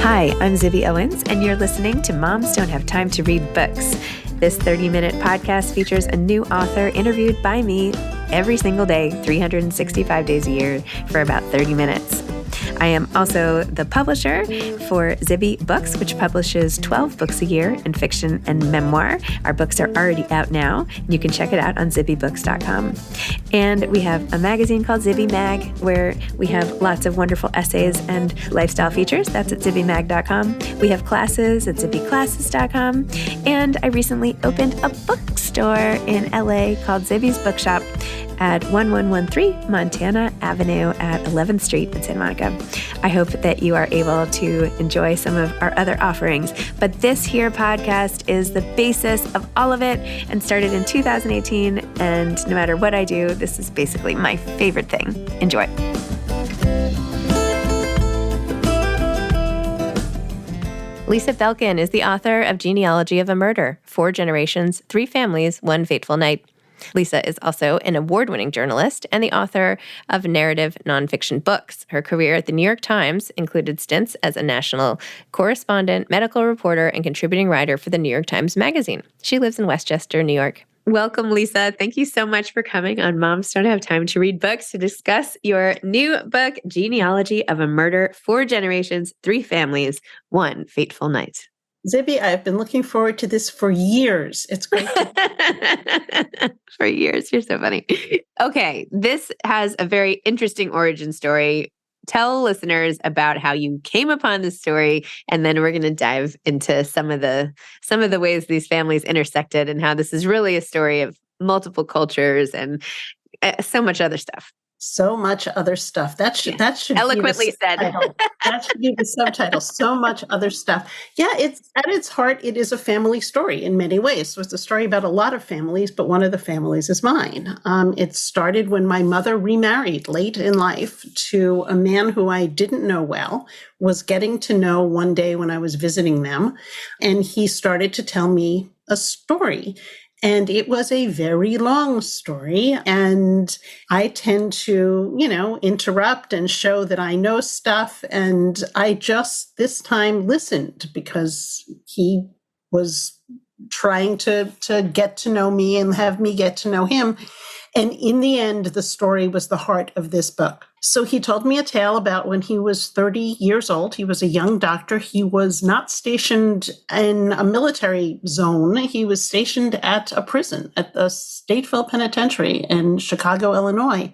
Hi, I'm Zibby Owens, and you're listening to Moms Don't Have Time to Read Books. This 30-minute podcast features a new author interviewed by me every single day, 365 days a year, for about 30 minutes. I am also the publisher for Zibby Books, which publishes 12 books a year in fiction and memoir. Our books are already out now. You can check it out on zibbybooks.com. And we have a magazine called Zibby Mag, where we have lots of wonderful essays and lifestyle features. That's at zibbymag.com. We have classes at zibbyclasses.com. And I recently opened a bookstore in LA called Zibby's Bookshop at 1113 Montana Avenue at 11th Street in Santa Monica. I hope that you are able to enjoy some of our other offerings. But this here podcast is the basis of all of it and started in 2018. And no matter what I do, this is basically my favorite thing. Enjoy. Lisa Belkin is the author of Genealogy of a Murder, 4 Generations, 3 Families, 1 Fateful Night. Lisa is also an award-winning journalist and the author of narrative nonfiction books. Her career at the New York Times included stints as a national correspondent, medical reporter, and contributing writer for the New York Times Magazine. She lives in Westchester, New York. Welcome, Lisa. Thank you so much for coming on Moms Don't Have Time to Read Books to discuss your new book, Genealogy of a Murder, 4 Generations, 3 Families, 1 Fateful Night. Zibby, I've been looking forward to this for years. It's great. For years. You're so funny. Okay. This has a very interesting origin story. Tell listeners about how you came upon this story, and then we're going to dive into some of the ways these families intersected and how this is really a story of multiple cultures and so much other stuff. So much other stuff. That should eloquently be the said. That should be the subtitle. So much other stuff. Yeah, it's at its heart, it is a family story in many ways. So it's a story about a lot of families, but one of the families is mine. It started when my mother remarried late in life to a man who I didn't know well, was getting to know one day when I was visiting them, and he started to tell me a story. And it was a very long story. And I tend to, interrupt and show that I know stuff. And I just this time listened because he was trying to get to know me and have me get to know him. And in the end, the story was the heart of this book. So he told me a tale about when he was 30 years old. He was a young doctor. He was not stationed in a military zone. He was stationed at a prison, at the Fateful Penitentiary in Chicago, Illinois.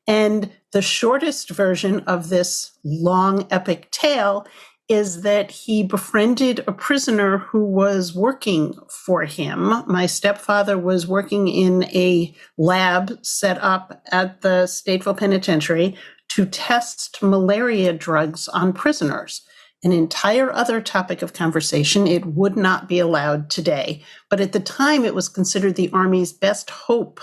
And the shortest version of this long epic tale is that he befriended a prisoner who was working for him. My stepfather was working in a lab set up at the Fateful Penitentiary to test malaria drugs on prisoners. An entire other topic of conversation. It would not be allowed today. But at the time, it was considered the Army's best hope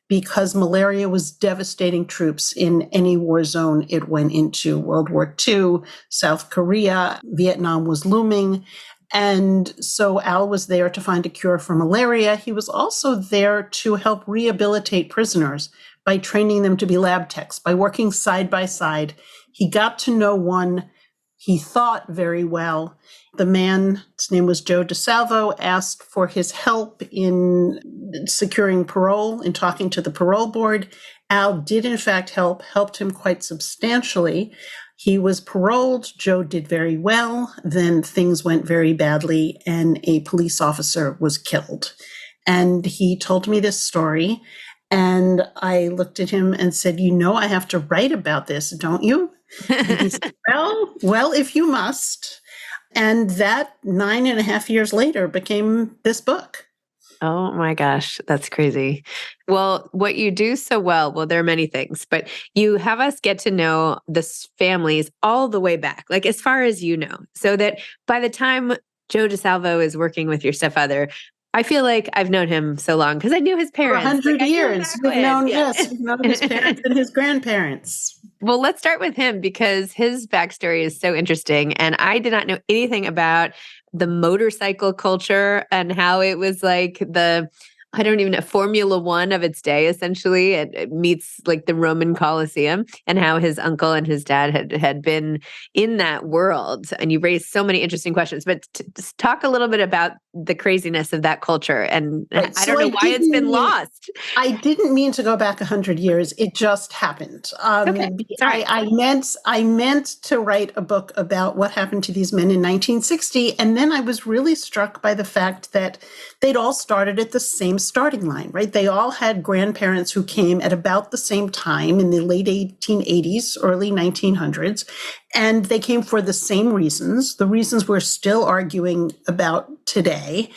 because malaria was devastating troops in any war zone it went into. World War II, South Korea, Vietnam was looming. And so Al was there to find a cure for malaria. He was also there to help rehabilitate prisoners by training them to be lab techs, by working side by side. He got to know one he thought very well. The man, his name was Joe DeSalvo, asked for his help in securing parole, in talking to the parole board. Al did, in fact, helped him quite substantially. He was paroled. Joe did very well. Then things went very badly, and a police officer was killed. And he told me this story, and I looked at him and said, I have to write about this, don't you? And he said, well, if you must. And that 9.5 years later became this book. Oh my gosh, that's crazy. Well, what you do so well, there are many things, but you have us get to know the families all the way back, like as far as you know, so that by the time Joe DeSalvo is working with your stepfather, I feel like I've known him so long because I knew his parents. 100 years. We've known his parents and his grandparents. Well, let's start with him because his backstory is so interesting. And I did not know anything about the motorcycle culture and how it was like the I don't even know, Formula One of its day, essentially. It meets like the Roman Colosseum, and how his uncle and his dad had been in that world. And you raised so many interesting questions, but just talk a little bit about the craziness of that culture. And Right. I So don't know why it's been lost. I didn't mean to go back 100 years. It just happened. Okay. It's all right. I meant to write a book about what happened to these men in 1960. And then I was really struck by the fact that they'd all started at the same starting line, right? They all had grandparents who came at about the same time in the late 1880s, early 1900s. And they came for the same reasons, the reasons we're still arguing about today,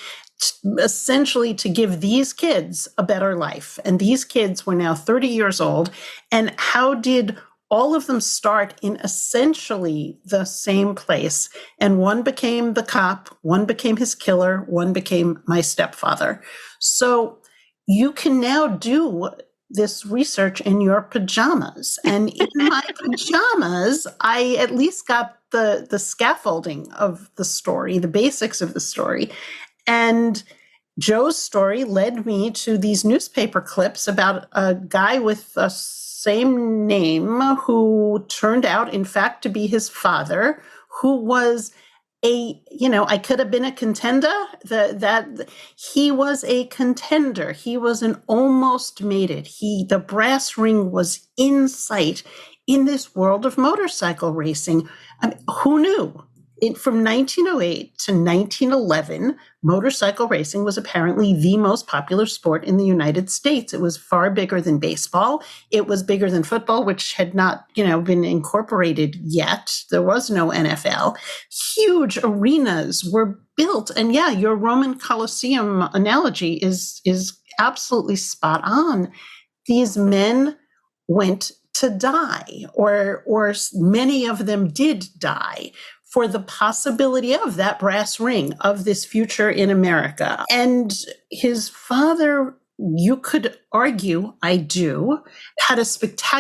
essentially to give these kids a better life. And these kids were now 30 years old. And how did all of them start in essentially the same place? And one became the cop, one became his killer, one became my stepfather. So you can now do this research in your pajamas. And in my pajamas, I at least got the scaffolding of the story, the basics of the story. And Joe's story led me to these newspaper clips about a guy with the same name who turned out, in fact, to be his father, who was I could have been a contender. That he was a contender. He was an almost made it. The brass ring was in sight in this world of motorcycle racing. I mean, who knew? From 1908 to 1911, motorcycle racing was apparently the most popular sport in the United States. It was far bigger than baseball. It was bigger than football, which had not, been incorporated yet. There was no NFL. Huge arenas were built. And yeah, your Roman Colosseum analogy is absolutely spot on. These men went to die, or many of them did die, for the possibility of that brass ring, of this future in America. And his father, you could argue, had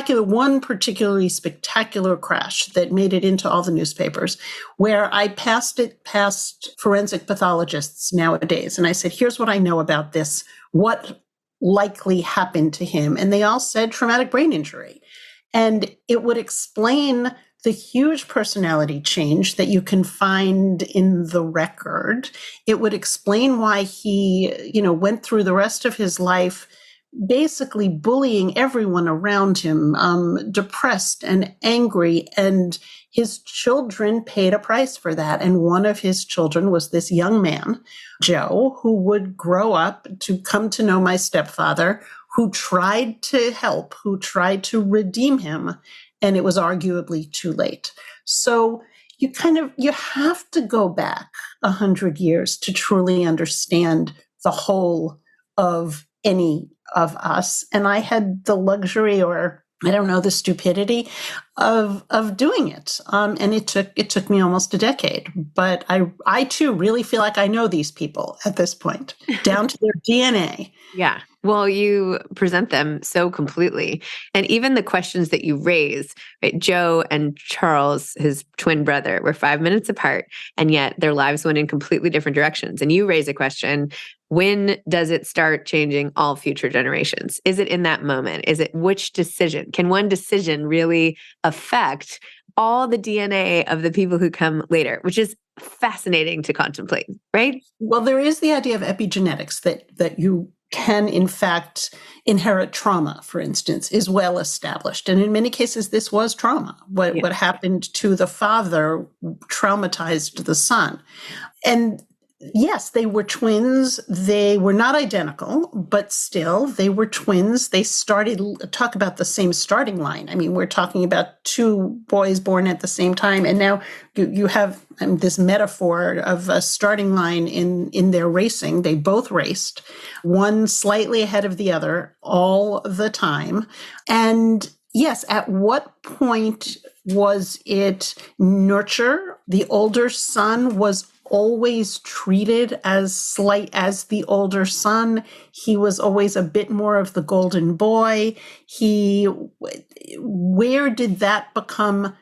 one particularly spectacular crash that made it into all the newspapers, where I passed it past forensic pathologists nowadays. And I said, here's what I know about this. What likely happened to him? And they all said traumatic brain injury. And it would explain the huge personality change that you can find in the record. It would explain why he, went through the rest of his life basically bullying everyone around him, depressed and angry. And his children paid a price for that. And one of his children was this young man, Joe, who would grow up to come to know my stepfather, who tried to help, who tried to redeem him. And it was arguably too late. So you have to go back 100 years to truly understand the whole of any of us. And I had the luxury, or I don't know, the stupidity of doing it. And it took me almost a decade. But I too really feel like I know these people at this point, down to their DNA. Yeah. Well, you present them so completely. And even the questions that you raise, right? Joe and Charles, his twin brother, were 5 minutes apart, and yet their lives went in completely different directions. And you raise a question: when does it start changing all future generations? Is it in that moment? Is it which decision? Can one decision really affect all the DNA of the people who come later, which is fascinating to contemplate, right? Well, there is the idea of epigenetics that you can, in fact, inherit trauma, for instance, is well established. And in many cases, this was trauma. What happened to the father traumatized the son. And yes, they were twins. They were not identical, but still, they were twins. They talk about the same starting line. I mean, we're talking about two boys born at the same time. And now you have this metaphor of a starting line in their racing. They both raced, one slightly ahead of the other all the time. And yes, at what point was it nurture? The older son was always treated as slight as the older son. He was always a bit more of the golden boy. Where did that become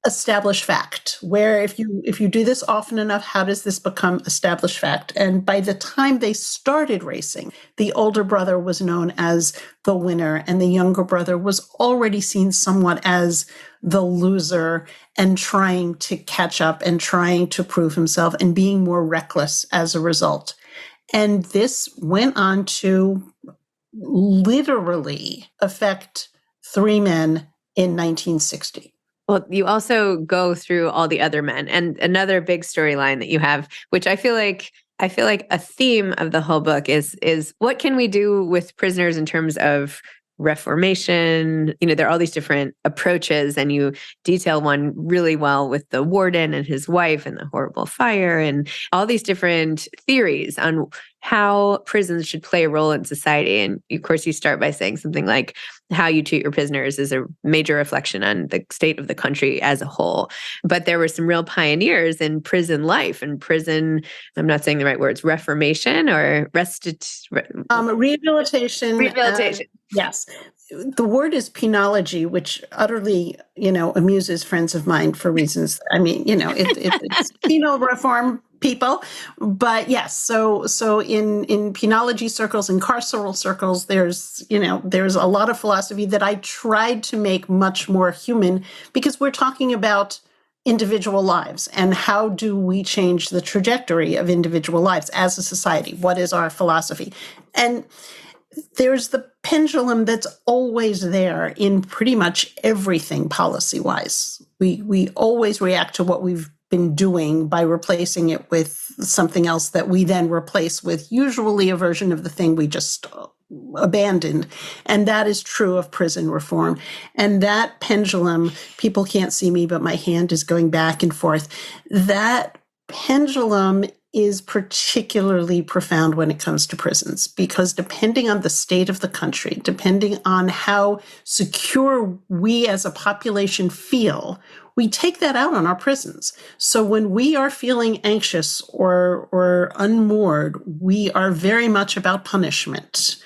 established fact, where if you do this often enough, how does this become established fact? And by the time they started racing, the older brother was known as the winner, and the younger brother was already seen somewhat as the loser and trying to catch up and trying to prove himself and being more reckless as a result. And this went on to literally affect three men in 1960. Well, you also go through all the other men, and another big storyline that you have, which I feel like a theme of the whole book is what can we do with prisoners in terms of reformation? There are all these different approaches, and you detail one really well with the warden and his wife and the horrible fire and all these different theories on how prisons should play a role in society. And of course, you start by saying something like how you treat your prisoners is a major reflection on the state of the country as a whole. But there were some real pioneers in prison life and prison, I'm not saying the right words, reformation or Rehabilitation. Rehabilitation. Yes. The word is penology, which utterly, amuses friends of mine for reasons. I mean, it's penal reform people. But yes, so in penology circles and carceral circles, there's a lot of philosophy that I tried to make much more human, because we're talking about individual lives and how do we change the trajectory of individual lives as a society? What is our philosophy? And there's the pendulum that's always there in pretty much everything policy-wise. We always react to what we've been doing by replacing it with something else that we then replace with usually a version of the thing we just abandoned. And that is true of prison reform. And that pendulum, people can't see me, but my hand is going back and forth. That pendulum is particularly profound when it comes to prisons, because depending on the state of the country, depending on how secure we as a population feel, we take that out on our prisons. So when we are feeling anxious or unmoored, we are very much about punishment.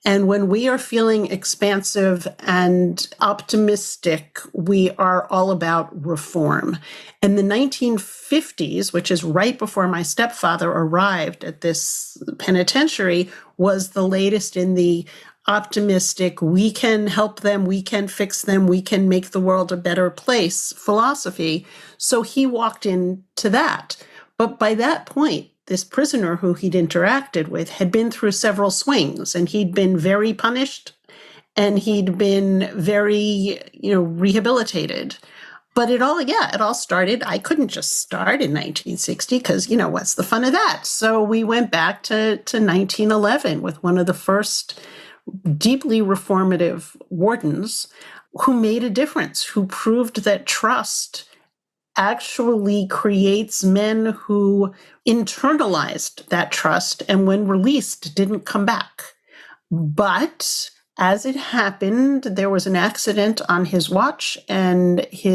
And when we are feeling expansive and optimistic, we are all about reform. And the 1950s, which is right before my stepfather arrived at this penitentiary, was the latest in the optimistic, we can help them, we can fix them, we can make the world a better place philosophy. So he walked into that. But by that point, this prisoner who he'd interacted with had been through several swings, and he'd been very punished and he'd been very, rehabilitated. But it all started, I couldn't just start in 1960 because, what's the fun of that? So we went back to 1911 with one of the first deeply reformative wardens who made a difference, who proved that trust actually creates men who internalized that trust and when released didn't come back. But as it happened, there was an accident on his watch, and he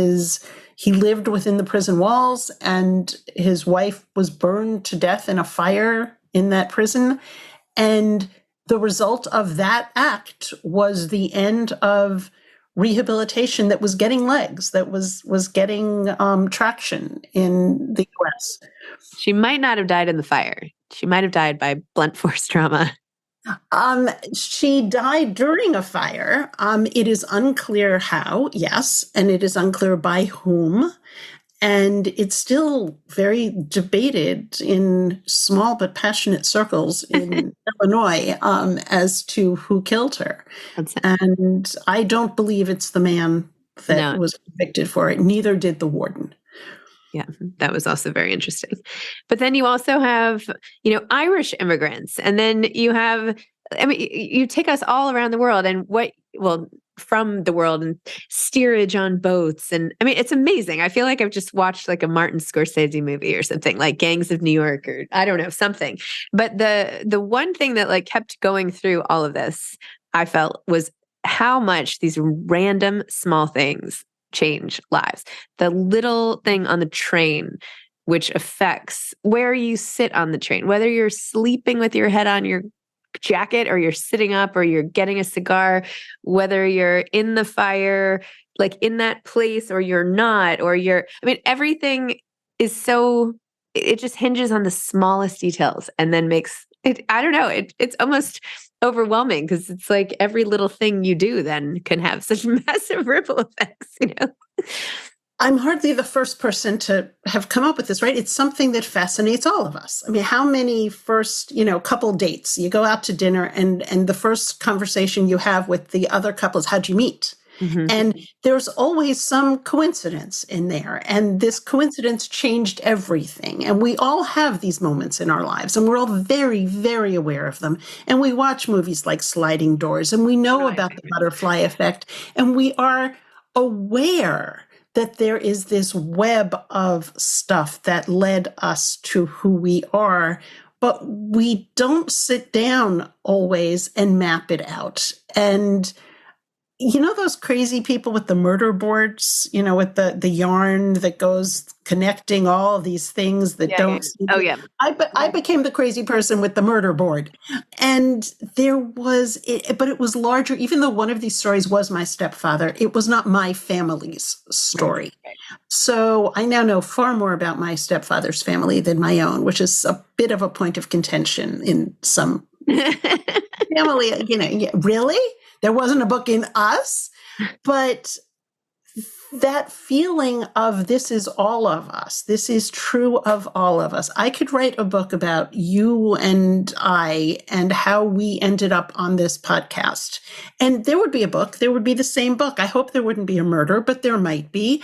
lived within the prison walls, and his wife was burned to death in a fire in that prison. And the result of that act was the end of rehabilitation that was getting legs, that was getting traction in the US. She might not have died in the fire. She might have died by blunt force trauma. She died during a fire. It is unclear how, yes, and it is unclear by whom. And it's still very debated in small but passionate circles in Illinois as to who killed her. And I don't believe it's the man that was convicted for it. Neither did the warden. Yeah, that was also very interesting. But then you also have, Irish immigrants. And then you have, you take us all around the world and from the world and steerage on boats. And it's amazing. I feel like I've just watched like a Martin Scorsese movie or something, like Gangs of New York, or I don't know, something. But the one thing that like kept going through all of this, I felt, was how much these random small things change lives. The little thing on the train, which affects where you sit on the train, whether you're sleeping with your head on your jacket or you're sitting up or you're getting a cigar, whether you're in the fire, like in that place, or you're not, or everything is so, it just hinges on the smallest details and then makes it, I don't know, it's almost overwhelming because it's like every little thing you do then can have such massive ripple effects. I'm hardly the first person to have come up with this, right? It's something that fascinates all of us. I mean, how many first, couple dates, you go out to dinner and the first conversation you have with the other couple is, how'd you meet? Mm-hmm. And there's always some coincidence in there. And this coincidence changed everything. And we all have these moments in our lives, and we're all very, very aware of them. And we watch movies like Sliding Doors, and we know about the butterfly effect, and we are aware that there is this web of stuff that led us to who we are, but we don't sit down always and map it out. And those crazy people with the murder boards, with the yarn that goes connecting all of these things that don't. Oh, yeah. I became the crazy person with the murder board. And there was, but it was larger. Even though one of these stories was my stepfather, it was not my family's story. Right. So I now know far more about my stepfather's family than my own, which is a bit of a point of contention in some family. Really? There wasn't a book in us, but that feeling of this is all of us. This is true of all of us. I could write a book about you and I and how we ended up on this podcast. And there would be a book. There would be the same book. I hope there wouldn't be a murder, but there might be.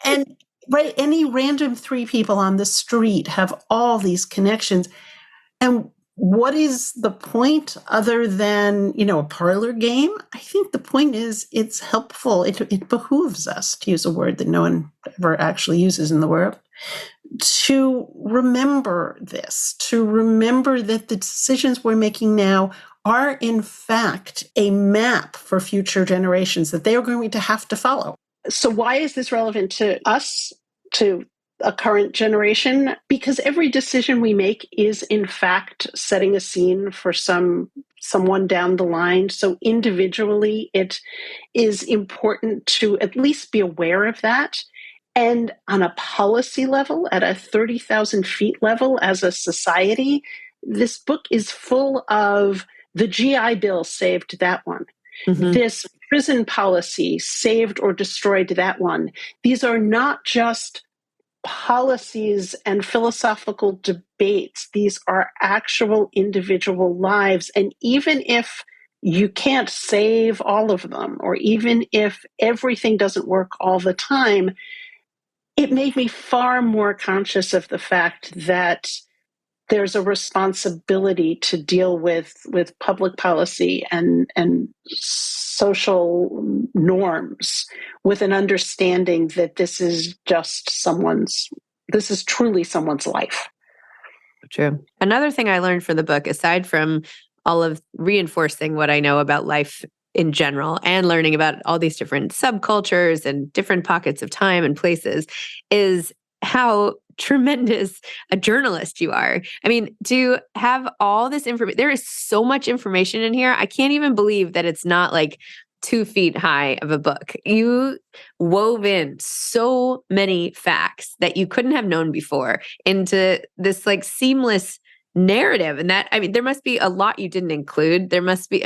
And right, any random three people on the street have all these connections. And what is the point other than, a parlor game? I think the point is it's helpful. It behooves us, to use a word that no one ever actually uses in the world, to remember this, to remember that the decisions we're making now are in fact a map for future generations that they are going to have to follow. So why is this relevant to us, to a current generation? Because every decision we make is in fact setting a scene for someone down the line. So individually, it is important to at least be aware of that. And on a policy level, at a 30,000 feet level as a society, this book is full of the GI Bill saved that one. Mm-hmm. This prison policy saved or destroyed that one. These are not just policies and philosophical debates. These are actual individual lives. And even if you can't save all of them, or even if everything doesn't work all the time, it made me far more conscious of the fact that there's a responsibility to deal with public policy and social norms with an understanding that this is truly someone's life. True. Another thing I learned from the book, aside from all of reinforcing what I know about life in general and learning about all these different subcultures and different pockets of time and places, is how tremendous a journalist you are. I mean, to have all this information, there is so much information in here. I can't even believe that it's not like 2 feet high of a book. You wove in so many facts that you couldn't have known before into this like seamless narrative. And that, there must be a lot you didn't include. There must be,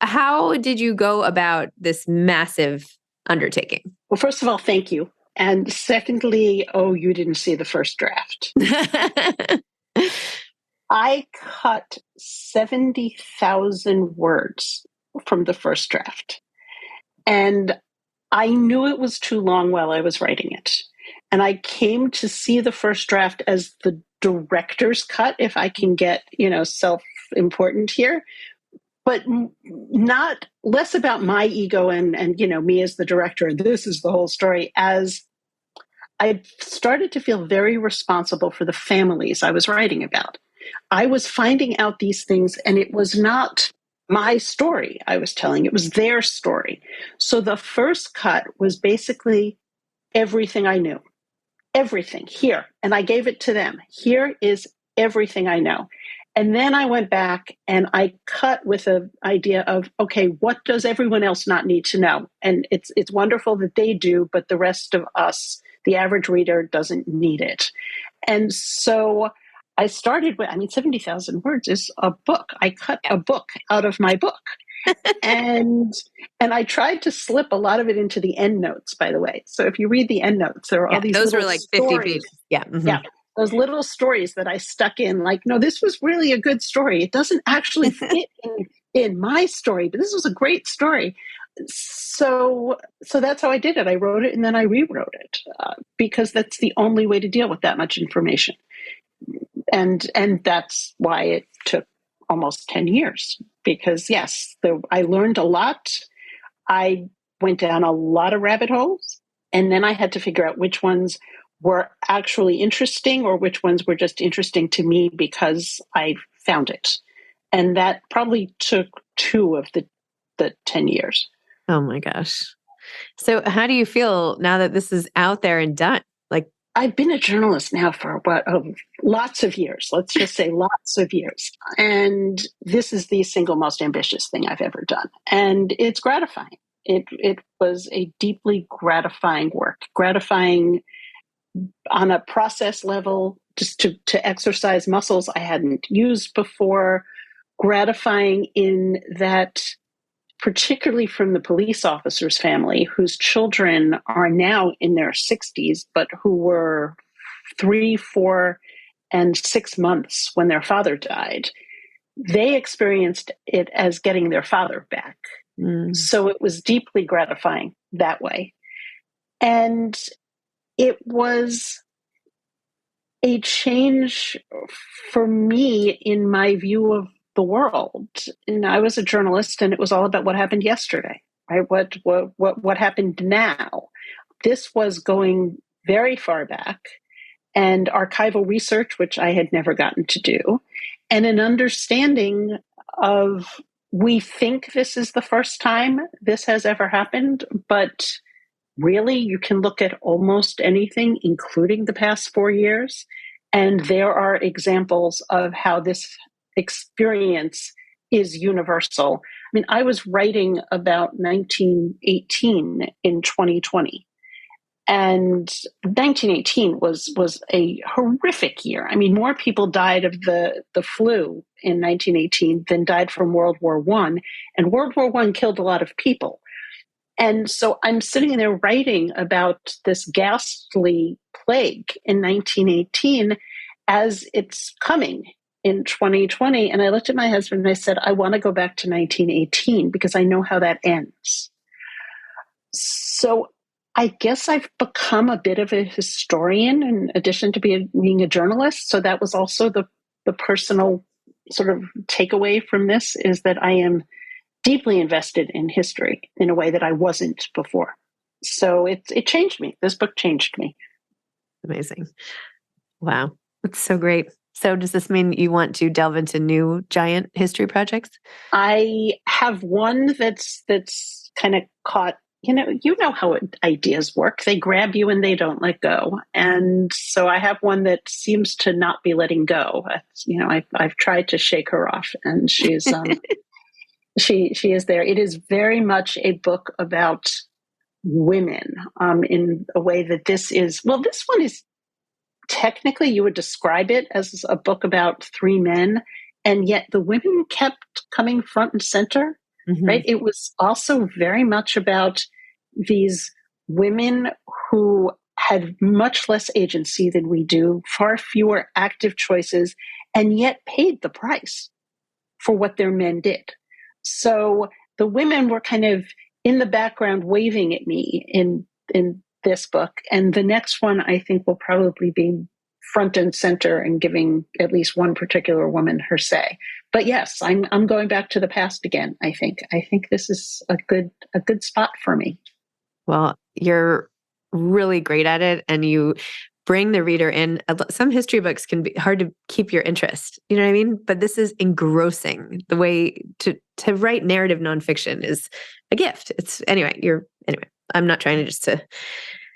how did you go about this massive undertaking? Well, first of all, thank you. And secondly, you didn't see the first draft. I cut 70,000 words from the first draft. And I knew it was too long while I was writing it. And I came to see the first draft as the director's cut, if I can get, self-important here. But not less about my ego and me as the director, and this is the whole story, as I started to feel very responsible for the families I was writing about. I was finding out these things, and it was not my story I was telling, it was their story. So the first cut was basically everything I knew. Everything here. And I gave it to them. Here is everything I know. And then I went back and I cut with an idea of, okay, what does everyone else not need to know? And it's wonderful that they do, but the rest of us, the average reader, doesn't need it. And so I started with, 70,000 words is a book. I cut a book out of my book. and I tried to slip a lot of it into the end notes, by the way. So if you read the end notes, there are all these those little were like 50 stories. pages. Yeah. Mm-hmm. Yeah. Those little stories that I stuck in, like, no, this was really a good story. It doesn't actually fit in my story, but this was a great story. So that's how I did it. I wrote it and then I rewrote it because that's the only way to deal with that much information. And that's why it took almost 10 years because, yes, I learned a lot. I went down a lot of rabbit holes, and then I had to figure out which ones were actually interesting or which ones were just interesting to me because I found it. And that probably took 2 of the 10 years. Oh my gosh. So how do you feel now that this is out there and done? Like, I've been a journalist now for lots of years. Let's just say lots of years. And this is the single most ambitious thing I've ever done. And it's gratifying. It was a deeply gratifying work, gratifying on a process level, just to exercise muscles I hadn't used before, gratifying in that, particularly from the police officer's family, whose children are now in their 60s, but who were 3, 4, and 6 months when their father died. They experienced it as getting their father back. So it was deeply gratifying that way. And it was a change for me in my view of the world. And I was a journalist, and it was all about what happened yesterday, right? What happened now? This was going very far back, and archival research, which I had never gotten to do, and an understanding of, we think this is the first time this has ever happened, but really, you can look at almost anything, including the past 4 years, and there are examples of how this experience is universal. I was writing about 1918 in 2020. And 1918 was a horrific year. More people died of the flu in 1918 than died from World War I. And World War I killed a lot of people. And so I'm sitting there writing about this ghastly plague in 1918 as it's coming in 2020. And I looked at my husband and I said, I want to go back to 1918 because I know how that ends. So I guess I've become a bit of a historian in addition to being a journalist. So that was also the personal sort of takeaway from this, is that I am deeply invested in history in a way that I wasn't before. So it changed me. This book changed me. Amazing. Wow. That's so great. So does this mean you want to delve into new giant history projects? I have one that's kind of caught, you know how ideas work. They grab you and they don't let go. And so I have one that seems to not be letting go. I've tried to shake her off, and she's she is there. It is very much a book about women in a way that this one is technically, you would describe it as a book about 3 men, and yet the women kept coming front and center, right? It was also very much about these women who had much less agency than we do, far fewer active choices, and yet paid the price for what their men did. So the women were kind of in the background waving at me in this book. And the next one, I think, will probably be front and center and giving at least one particular woman her say. But yes, I'm going back to the past again. I think this is a good spot for me. Well, you're really great at it, and you bring the reader in. Some history books can be hard to keep your interest. You know what I mean? But this is engrossing. The way to write narrative nonfiction is a gift. Anyway, I'm not trying to just to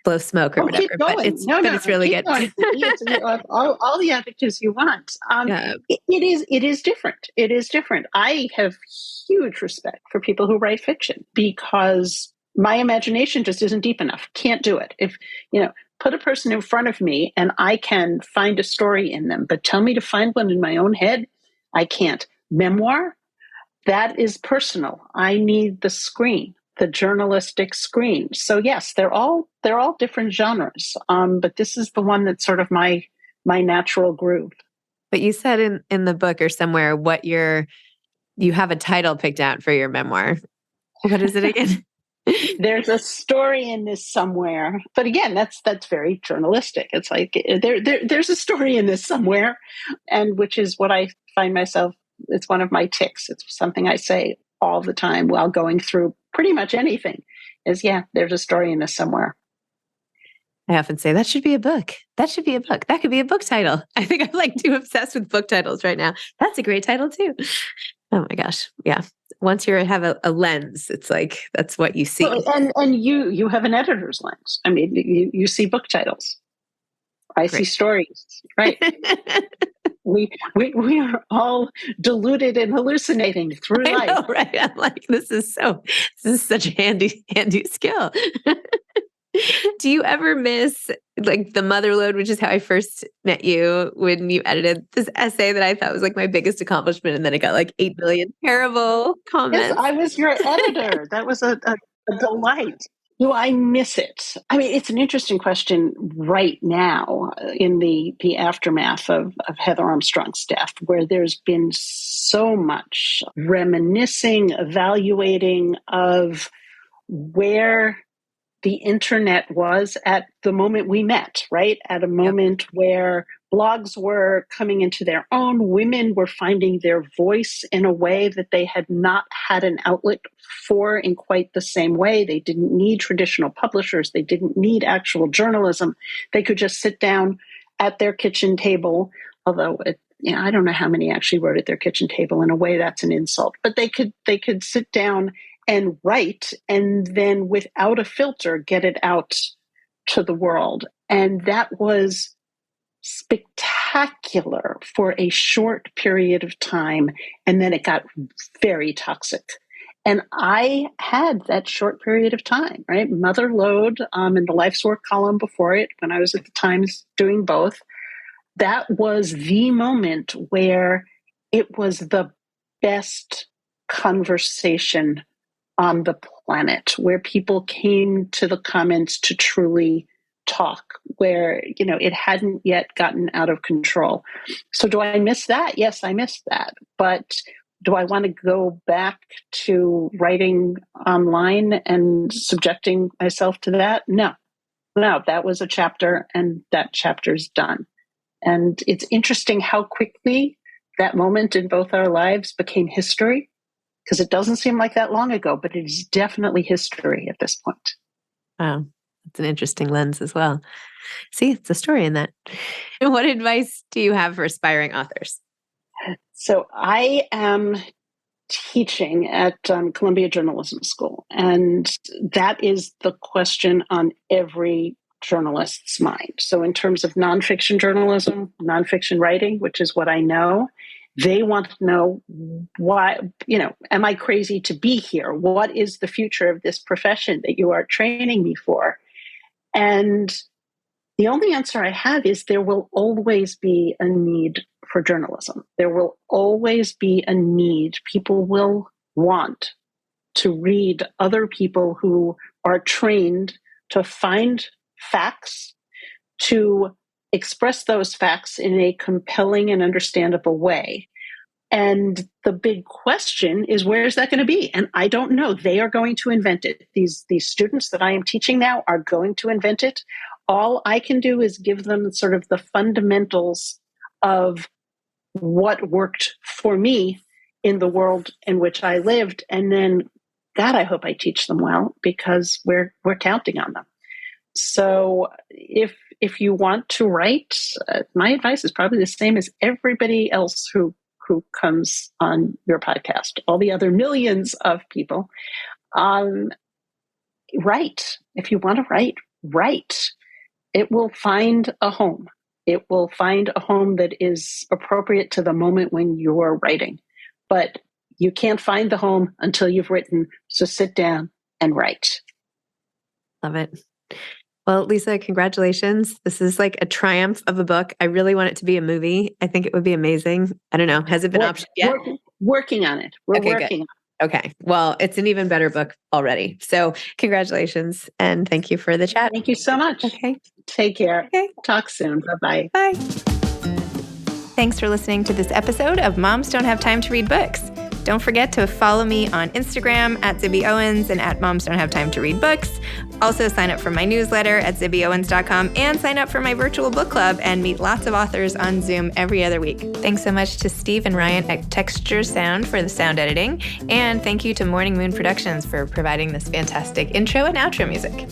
blow smoke or Oh, keep whatever, but going. No, but no, it's no, really keep good. going. It's all the adjectives you want. Yeah. It is different. It is different. I have huge respect for people who write fiction because my imagination just isn't deep enough. Can't do it. If, put a person in front of me and I can find a story in them, but tell me to find one in my own head, I can't. Memoir, that is personal. I need the screen, the journalistic screen. So yes, they're all different genres. But this is the one that's sort of my natural groove. But you said in the book or somewhere you have a title picked out for your memoir. What is it again? There's a story in this somewhere, but again, that's very journalistic. It's like there's a story in this somewhere, and which is what I find myself. It's one of my tics. It's something I say all the time while going through pretty much anything. Is there's a story in this somewhere. I often say that should be a book. That should be a book. That could be a book title. I think I'm like too obsessed with book titles right now. That's a great title too. Oh my gosh. Yeah. Once you have a lens, it's like, that's what you see. Well, and you have an editor's lens. I mean, you see book titles. I see stories. Right. We are all deluded and hallucinating through life. I know, right? I'm like, this is such a handy skill. Do you ever miss like the mother load, which is how I first met you, when you edited this essay that I thought was like my biggest accomplishment, and then it got like 8 million terrible comments? Yes, I was your editor. That was a delight. Do I miss it? I mean, it's an interesting question right now in the aftermath of Heather Armstrong's death, where there's been so much reminiscing, evaluating of where the internet was at the moment we met, right? At a moment where blogs were coming into their own, women were finding their voice in a way that they had not had an outlet for in quite the same way. They didn't need traditional publishers. They didn't need actual journalism. They could just sit down at their kitchen table, although I don't know how many actually wrote at their kitchen table. In a way, that's an insult. But they could sit down and write, and then without a filter, get it out to the world. And that was spectacular for a short period of time. And then it got very toxic. And I had that short period of time, right? Mother Lode, in the Life's Work column before it, when I was at the Times doing both, that was the moment where it was the best conversation on the planet, where people came to the comments to truly talk, where it hadn't yet gotten out of control. So do I miss that? Yes, I miss that. But do I want to go back to writing online and subjecting myself to that? No, that was a chapter, and that chapter's done. And it's interesting how quickly that moment in both our lives became history, because it doesn't seem like that long ago, but it is definitely history at this point. Wow. That's an interesting lens as well. See, it's a story in that. What advice do you have for aspiring authors? So I am teaching at Columbia Journalism School, and that is the question on every journalist's mind. So in terms of nonfiction journalism, nonfiction writing, which is what I know, they want to know why, am I crazy to be here? What is the future of this profession that you are training me for? And the only answer I have is there will always be a need for journalism. There will always be a need. People will want to read other people who are trained to find facts, to express those facts in a compelling and understandable way. And the big question is, where is that going to be? And I don't know. They are going to invent it. These students that I am teaching now are going to invent it. All I can do is give them sort of the fundamentals of what worked for me in the world in which I lived. And then, God, I hope I teach them well, because we're counting on them. So if you want to write, my advice is probably the same as everybody else who comes on your podcast, all the other millions of people. Write. If you want to write, write, it will find a home. It will find a home that is appropriate to the moment when you're writing. But you can't find the home until you've written. So sit down and write. Love it. Well, Lisa, congratulations. This is like a triumph of a book. I really want it to be a movie. I think it would be amazing. I don't know. Has it been optioned yet? Working on it. We're okay, working good. Okay. Well, it's an even better book already. So congratulations. And thank you for the chat. Thank you so much. Okay. Take care. Okay. Talk soon. Bye-bye. Bye. Thanks for listening to this episode of Moms Don't Have Time to Read Books. Don't forget to follow me on Instagram at Zibby Owens and at Moms Don't Have Time to Read Books. Also sign up for my newsletter at zibbyowens.com and sign up for my virtual book club and meet lots of authors on Zoom every other week. Thanks so much to Steve and Ryan at Texture Sound for the sound editing. And thank you to Morning Moon Productions for providing this fantastic intro and outro music.